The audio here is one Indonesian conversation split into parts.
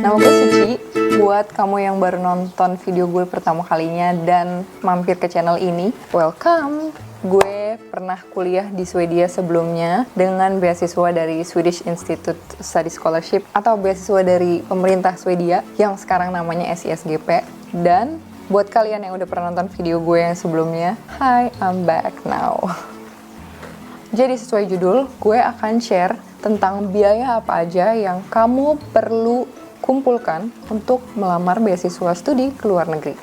Nama gue Suci. Buat kamu yang baru nonton video gue pertama kalinya dan mampir ke channel ini, welcome! Gue pernah kuliah di Swedia sebelumnya dengan beasiswa dari Swedish Institute Study Scholarship atau beasiswa dari pemerintah Swedia yang sekarang namanya SISGP. Dan buat kalian yang udah pernah nonton video gue yang sebelumnya, hi, I'm back now. Jadi sesuai judul, gue akan share tentang biaya apa aja yang kamu perlu kumpulkan untuk melamar beasiswa studi ke luar negeri.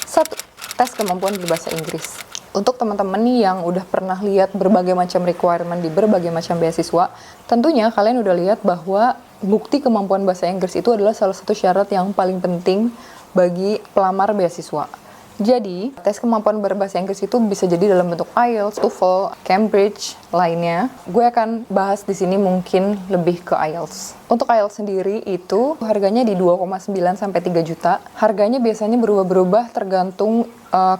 1. Tes kemampuan berbahasa Inggris. Untuk teman-teman yang udah pernah lihat berbagai macam requirement di berbagai macam beasiswa, tentunya kalian udah lihat bahwa bukti kemampuan bahasa Inggris itu adalah salah satu syarat yang paling penting bagi pelamar beasiswa. Jadi, tes kemampuan berbahasa Inggris itu bisa jadi dalam bentuk IELTS, TOEFL, Cambridge, lainnya. Gue akan bahas di sini mungkin lebih ke IELTS. Untuk IELTS sendiri itu harganya di 2,9 sampai 3 juta. Harganya biasanya berubah-berubah tergantung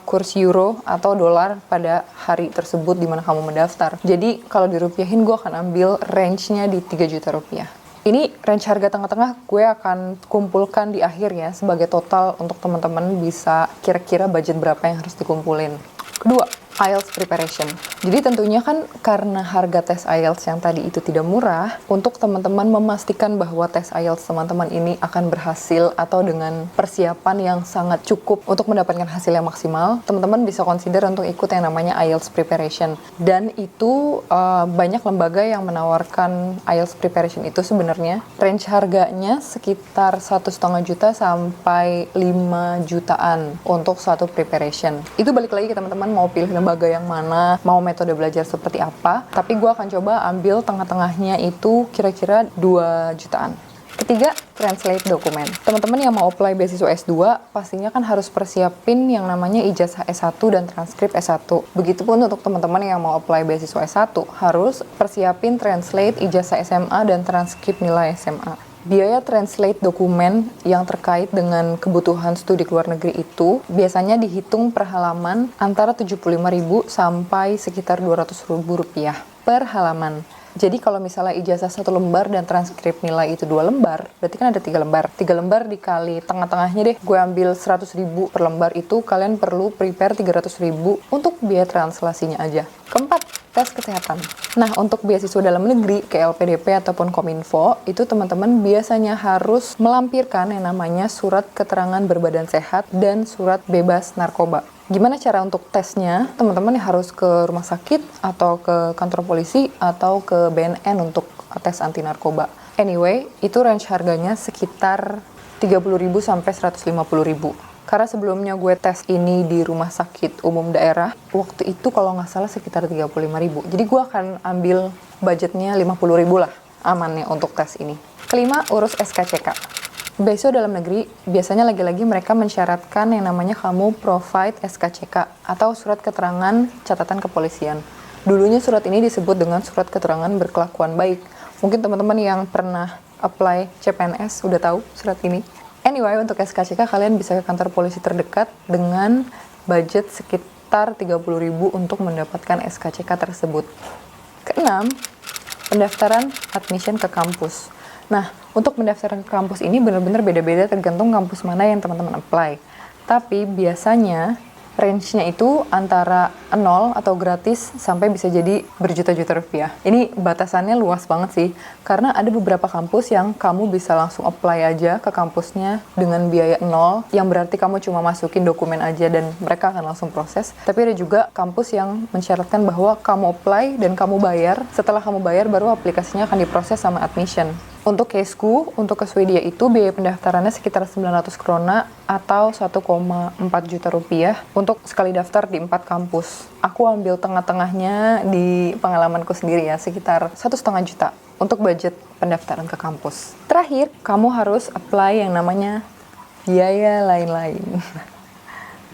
kurs euro atau dolar pada hari tersebut di mana kamu mendaftar. Jadi, kalau dirupiahin gue akan ambil range-nya di 3 juta rupiah. Ini range harga tengah-tengah gue akan kumpulkan di akhir ya sebagai total untuk teman-teman bisa kira-kira budget berapa yang harus dikumpulin. Kedua, IELTS preparation. Jadi tentunya kan karena harga tes IELTS yang tadi itu tidak murah, untuk teman-teman memastikan bahwa tes IELTS teman-teman ini akan berhasil atau dengan persiapan yang sangat cukup untuk mendapatkan hasil yang maksimal, teman-teman bisa consider untuk ikut yang namanya IELTS preparation. Dan itu banyak lembaga yang menawarkan IELTS preparation itu sebenarnya. Range harganya sekitar 1,5 juta sampai 5 jutaan untuk satu preparation. Itu balik lagi ke teman-teman mau pilih lembaga yang mana, mau metode belajar seperti apa, tapi gue akan coba ambil tengah-tengahnya itu kira-kira 2 jutaan. Ketiga, translate dokumen. Teman-teman yang mau apply beasiswa S2, pastinya kan harus persiapin yang namanya ijazah S1 dan transkrip S1. Begitupun untuk teman-teman yang mau apply beasiswa S1, harus persiapin translate ijazah SMA dan transkrip nilai SMA. Biaya translate dokumen yang terkait dengan kebutuhan studi luar negeri itu biasanya dihitung per halaman antara 75.000 sampai sekitar 200.000 rupiah per halaman. Jadi kalau misalnya ijazah 1 lembar dan transkrip nilai itu 2 lembar, berarti kan ada 3 lembar. 3 lembar dikali tengah-tengahnya deh, gue ambil 100.000 per lembar itu, kalian perlu prepare 300.000 untuk biaya translasinya aja. Keempat, tes kesehatan. Nah, untuk beasiswa dalam negeri, ke LPDP ataupun Kominfo, itu teman-teman biasanya harus melampirkan yang namanya surat keterangan berbadan sehat dan surat bebas narkoba. Gimana cara untuk tesnya? Teman-teman harus ke rumah sakit atau ke kantor polisi atau ke BNN untuk tes anti narkoba. Anyway, itu range harganya sekitar 30.000 sampai 150.000. Karena sebelumnya gue tes ini di rumah sakit umum daerah, waktu itu kalau nggak salah sekitar 35.000. Jadi gue akan ambil budgetnya 50.000 lah amannya untuk tes ini. Kelima, urus SKCK. Beasiswa dalam negeri, biasanya lagi-lagi mereka mensyaratkan yang namanya kamu provide SKCK atau surat keterangan catatan kepolisian. Dulunya surat ini disebut dengan surat keterangan berkelakuan baik. Mungkin teman-teman yang pernah apply CPNS udah tahu surat ini. Anyway, untuk SKCK kalian bisa ke kantor polisi terdekat dengan budget sekitar 30.000 untuk mendapatkan SKCK tersebut. Keenam, pendaftaran admission ke kampus. Nah, untuk pendaftaran ke kampus ini benar-benar beda-beda tergantung kampus mana yang teman-teman apply. Tapi biasanya range-nya itu antara 0 atau gratis sampai bisa jadi berjuta-juta rupiah. Ini batasannya luas banget sih, karena ada beberapa kampus yang kamu bisa langsung apply aja ke kampusnya dengan biaya 0, yang berarti kamu cuma masukin dokumen aja dan mereka akan langsung proses. Tapi ada juga kampus yang mensyaratkan bahwa kamu apply dan kamu bayar, setelah kamu bayar baru aplikasinya akan diproses sama admission. Untuk caseku, untuk ke Swedia itu biaya pendaftarannya sekitar 900 krona atau 1,4 juta rupiah untuk sekali daftar di 4 kampus. Aku ambil tengah-tengahnya di pengalamanku sendiri ya, sekitar 1,5 juta untuk budget pendaftaran ke kampus. Terakhir, kamu harus apply yang namanya biaya lain-lain.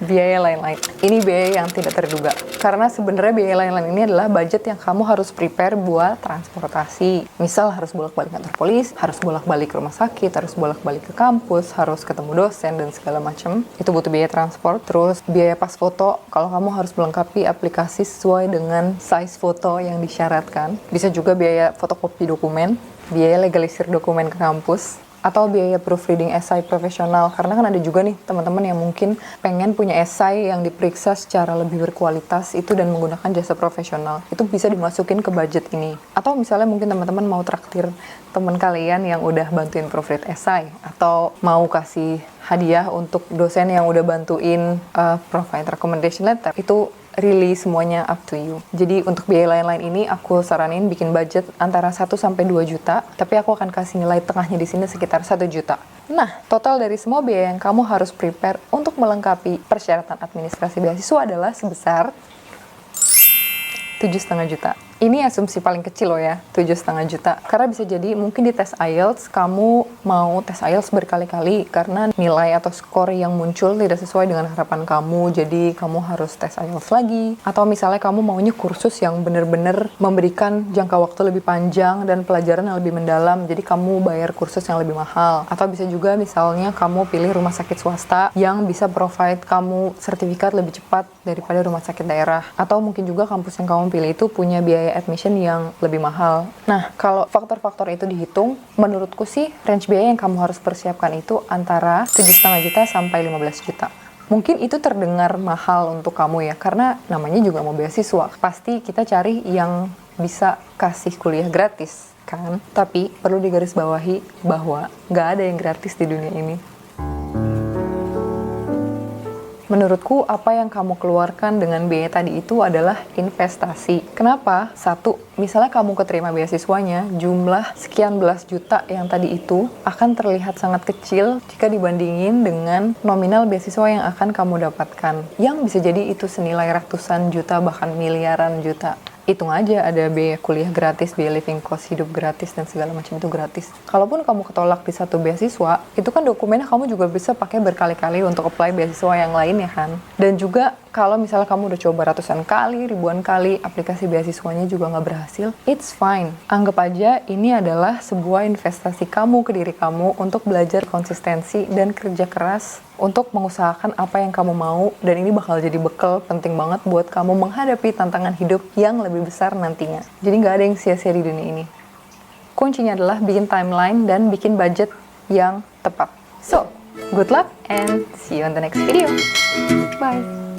Biaya lain-lain. Ini biaya yang tidak terduga. Karena sebenarnya biaya lain-lain ini adalah budget yang kamu harus prepare buat transportasi. Misal harus bolak-balik kantor polis, harus bolak-balik ke rumah sakit, harus bolak-balik ke kampus, harus ketemu dosen dan segala macam. Itu butuh biaya transport. Terus biaya pas foto, kalau kamu harus melengkapi aplikasi sesuai dengan size foto yang disyaratkan. Bisa juga biaya fotokopi dokumen, biaya legalisir dokumen ke kampus. atau biaya proofreading esai profesional. Karena kan ada juga nih teman-teman yang mungkin pengen punya esai yang diperiksa secara lebih berkualitas itu dan menggunakan jasa profesional. Itu bisa dimasukin ke budget ini. Atau misalnya mungkin teman-teman mau traktir teman kalian yang udah bantuin proofread esai, atau mau kasih hadiah untuk dosen yang udah bantuin provide recommendation letter. Itu really semuanya up to you. Jadi untuk biaya lain-lain ini aku saranin bikin budget antara 1 sampai 2 juta, tapi aku akan kasih nilai tengahnya di sini sekitar 1 juta. Nah, total dari semua biaya yang kamu harus prepare untuk melengkapi persyaratan administrasi beasiswa adalah sebesar 7,5 juta. Ini asumsi paling kecil loh ya, 7,5 juta. Karena bisa jadi mungkin di tes IELTS, kamu mau tes IELTS berkali-kali karena nilai atau skor yang muncul tidak sesuai dengan harapan kamu, jadi kamu harus tes IELTS lagi. Atau misalnya kamu maunya kursus yang benar-benar memberikan jangka waktu lebih panjang dan pelajaran yang lebih mendalam, jadi kamu bayar kursus yang lebih mahal. Atau bisa juga misalnya kamu pilih rumah sakit swasta yang bisa provide kamu sertifikat lebih cepat daripada rumah sakit daerah. Atau mungkin juga kampus yang kamu pilih itu punya biaya admission yang lebih mahal. Nah, kalau faktor-faktor itu dihitung, menurutku sih range biaya yang kamu harus persiapkan itu antara 7,5 juta sampai 15 juta. Mungkin itu terdengar mahal untuk kamu ya, karena namanya juga mau beasiswa. Pasti kita cari yang bisa kasih kuliah gratis, kan? Tapi perlu digarisbawahi bahwa nggak ada yang gratis di dunia ini. Menurutku, apa yang kamu keluarkan dengan biaya tadi itu adalah investasi. Kenapa? Satu, misalnya kamu keterima beasiswanya, jumlah sekian belas juta yang tadi itu akan terlihat sangat kecil jika dibandingin dengan nominal beasiswa yang akan kamu dapatkan. Yang bisa jadi itu senilai ratusan juta, bahkan miliaran juta. Hitung aja, ada biaya kuliah gratis, biaya living cost, hidup gratis, dan segala macam itu gratis. Kalaupun kamu ketolak di satu beasiswa, itu kan dokumennya kamu juga bisa pakai berkali-kali untuk apply beasiswa yang lain ya kan. Dan juga kalau misalnya kamu udah coba ratusan kali, ribuan kali, aplikasi beasiswanya juga nggak berhasil, it's fine. Anggap aja ini adalah sebuah investasi kamu ke diri kamu untuk belajar konsistensi dan kerja keras untuk mengusahakan apa yang kamu mau, dan ini bakal jadi bekal penting banget buat kamu menghadapi tantangan hidup yang lebih besar nantinya. Jadi nggak ada yang sia-sia di dunia ini. Kuncinya adalah bikin timeline dan bikin budget yang tepat. So, good luck and see you on the next video. Bye!